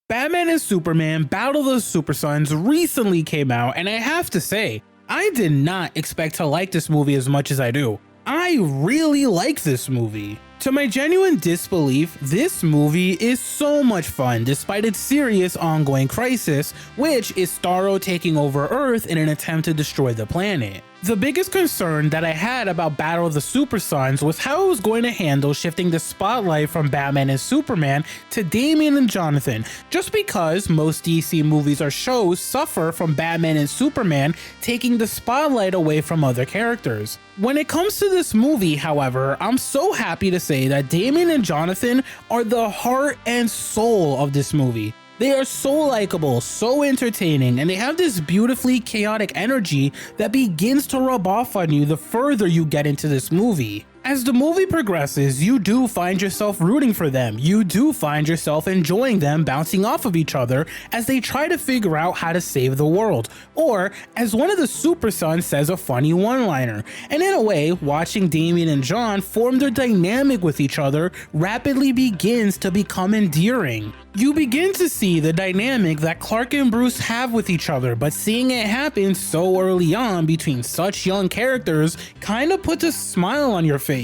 Batman and Superman Battle of the Supersons recently came out, and I have to say, I did not expect to like this movie as much as I do. I really like this movie. To my genuine disbelief, this movie is so much fun despite its serious ongoing crisis, which is Starro taking over Earth in an attempt to destroy the planet. The biggest concern that I had about Battle of the Supersons was how it was going to handle shifting the spotlight from Batman and Superman to Damian and Jonathan, just because most DC movies or shows suffer from Batman and Superman taking the spotlight away from other characters. When it comes to this movie, however, I'm so happy to say that Damian and Jonathan are the heart and soul of this movie. They are so likable, so entertaining, and they have this beautifully chaotic energy that begins to rub off on you the further you get into this movie. As the movie progresses, you do find yourself rooting for them. You do find yourself enjoying them bouncing off of each other as they try to figure out how to save the world. Or, as one of the Supersons says a funny one-liner. And in a way, watching Damian and John form their dynamic with each other rapidly begins to become endearing. You begin to see the dynamic that Clark and Bruce have with each other, but seeing it happen so early on between such young characters kind of puts a smile on your face.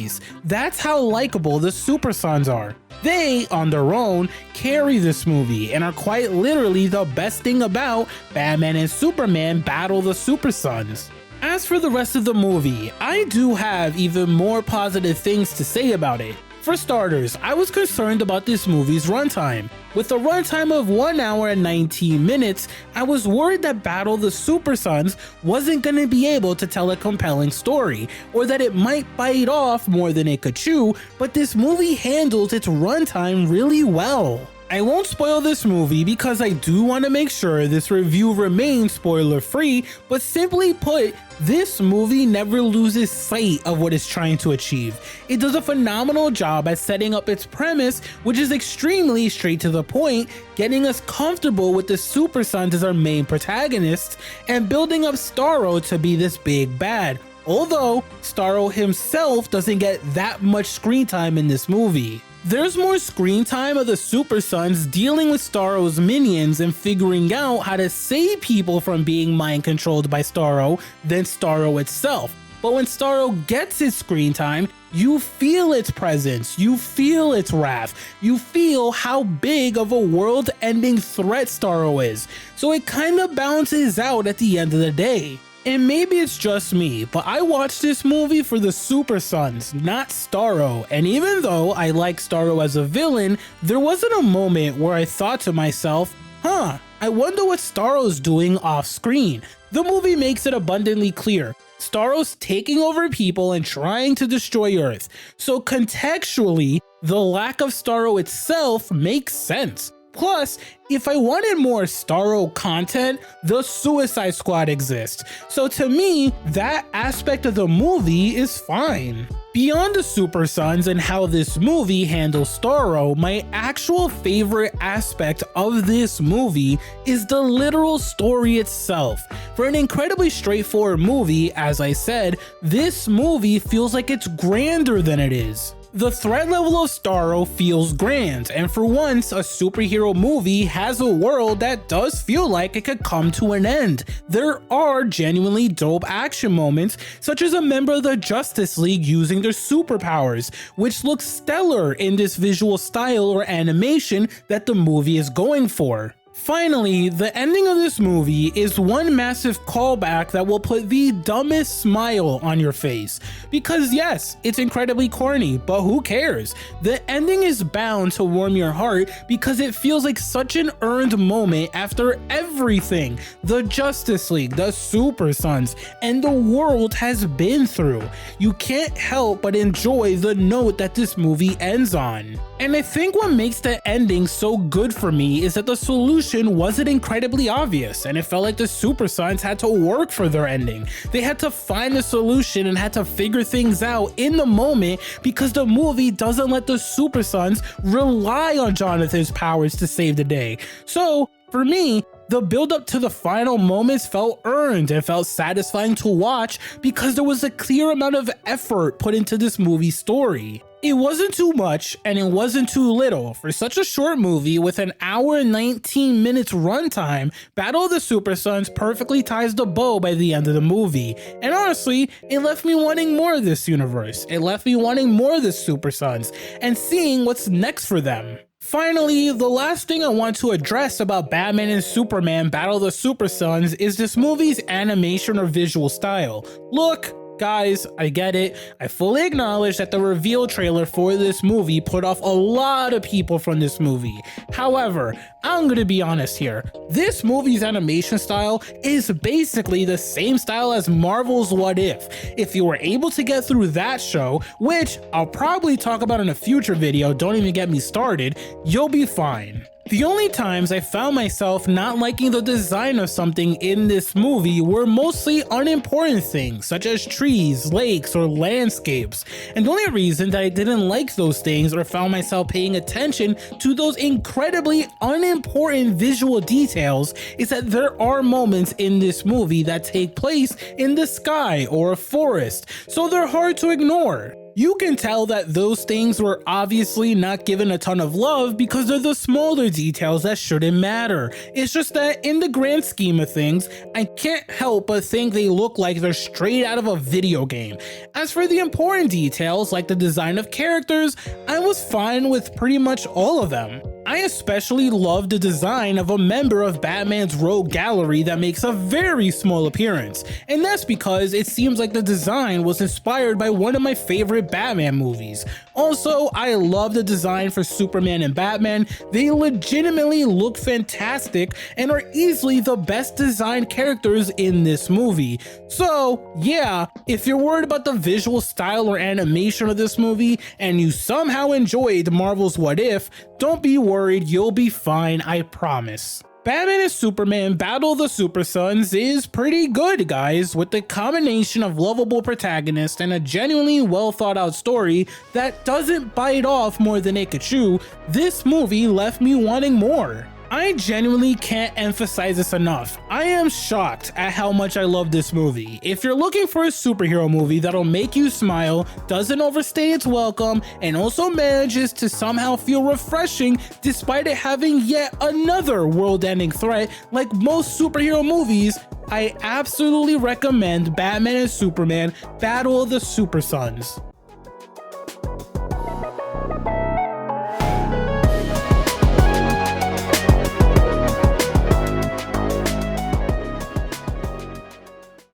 That's how likable the Supersons are. They, on their own, carry this movie and are quite literally the best thing about Batman and Superman Battle the Supersons. As for the rest of the movie, I do have even more positive things to say about it. For starters, I was concerned about this movie's runtime. With a runtime of 1 hour and 19 minutes, I was worried that Battle of the Supersons wasn't going to be able to tell a compelling story, or that it might bite off more than it could chew, but this movie handles its runtime really well. I won't spoil this movie because I do want to make sure this review remains spoiler free, but simply put, this movie never loses sight of what it's trying to achieve. It does a phenomenal job at setting up its premise, which is extremely straight to the point, getting us comfortable with the Supersons as our main protagonists, and building up Starro to be this big bad. Although, Starro himself doesn't get that much screen time in this movie. There's more screen time of the Supersons dealing with Starro's minions and figuring out how to save people from being mind controlled by Starro than Starro itself. But when Starro gets his screen time, you feel its presence, you feel its wrath, you feel how big of a world-ending threat Starro is. So it kinda balances out at the end of the day. And maybe it's just me, but I watched this movie for the Supersons, not Starro, and even though I like Starro as a villain, there wasn't a moment where I thought to myself, I wonder what Starro's doing off screen. The movie makes it abundantly clear. Starro's taking over people and trying to destroy Earth, so contextually, the lack of Starro itself makes sense. Plus, if I wanted more Starro content, the Suicide Squad exists. So to me, that aspect of the movie is fine. Beyond the Supersons and how this movie handles Starro, my actual favorite aspect of this movie is the literal story itself. For an incredibly straightforward movie, as I said, this movie feels like it's grander than it is. The threat level of Starro feels grand, and for once, a superhero movie has a world that does feel like it could come to an end. There are genuinely dope action moments, such as a member of the Justice League using their superpowers, which looks stellar in this visual style or animation that the movie is going for. Finally, the ending of this movie is one massive callback that will put the dumbest smile on your face. Because yes, it's incredibly corny, but who cares? The ending is bound to warm your heart because it feels like such an earned moment after everything the Justice League, the Supersons, and the world has been through. You can't help but enjoy the note that this movie ends on. And I think what makes the ending so good for me is that the solution wasn't incredibly obvious, and it felt like the Supersons had to work for their ending. They had to find the solution and had to figure things out in the moment because the movie doesn't let the Supersons rely on Jonathan's powers to save the day. So, for me, the build up to the final moments felt earned and felt satisfying to watch because there was a clear amount of effort put into this movie's story. It wasn't too much and it wasn't too little. For such a short movie with an hour and 19 minutes runtime, Battle of the Supersons perfectly ties the bow by the end of the movie. And honestly, it left me wanting more of this universe. It left me wanting more of the Supersons and seeing what's next for them. Finally, the last thing I want to address about Batman and Superman Battle of the Supersons is this movie's animation or visual style. Look, guys, I get it. I fully acknowledge that the reveal trailer for this movie put off a lot of people from this movie. However, I'm gonna be honest here. This movie's animation style is basically the same style as Marvel's What If. If you were able to get through that show, which I'll probably talk about in a future video, don't even get me started, you'll be fine. The only times I found myself not liking the design of something in this movie were mostly unimportant things, such as trees, lakes, or landscapes. And the only reason that I didn't like those things or found myself paying attention to those incredibly unimportant visual details is that there are moments in this movie that take place in the sky or a forest, so they're hard to ignore. You can tell that those things were obviously not given a ton of love because they're the smaller details that shouldn't matter. It's just that in the grand scheme of things, I can't help but think they look like they're straight out of a video game. As for the important details like the design of characters, I was fine with pretty much all of them. I especially love the design of a member of Batman's rogue gallery that makes a very small appearance, and that's because it seems like the design was inspired by one of my favorite Batman movies. Also, I love the design for Superman and Batman. They legitimately look fantastic and are easily the best designed characters in this movie. So yeah, if you're worried about the visual style or animation of this movie and you somehow enjoyed Marvel's What If, don't be worried, you'll be fine, I promise. Batman and Superman Battle of the Supersons is pretty good, guys, with the combination of lovable protagonists and a genuinely well thought out story that doesn't bite off more than it could chew. This movie left me wanting more. I genuinely can't emphasize this enough. I am shocked at how much I love this movie. If you're looking for a superhero movie that'll make you smile, doesn't overstay its welcome, and also manages to somehow feel refreshing despite it having yet another world-ending threat like most superhero movies, I absolutely recommend Batman and Superman Battle of the Supersons.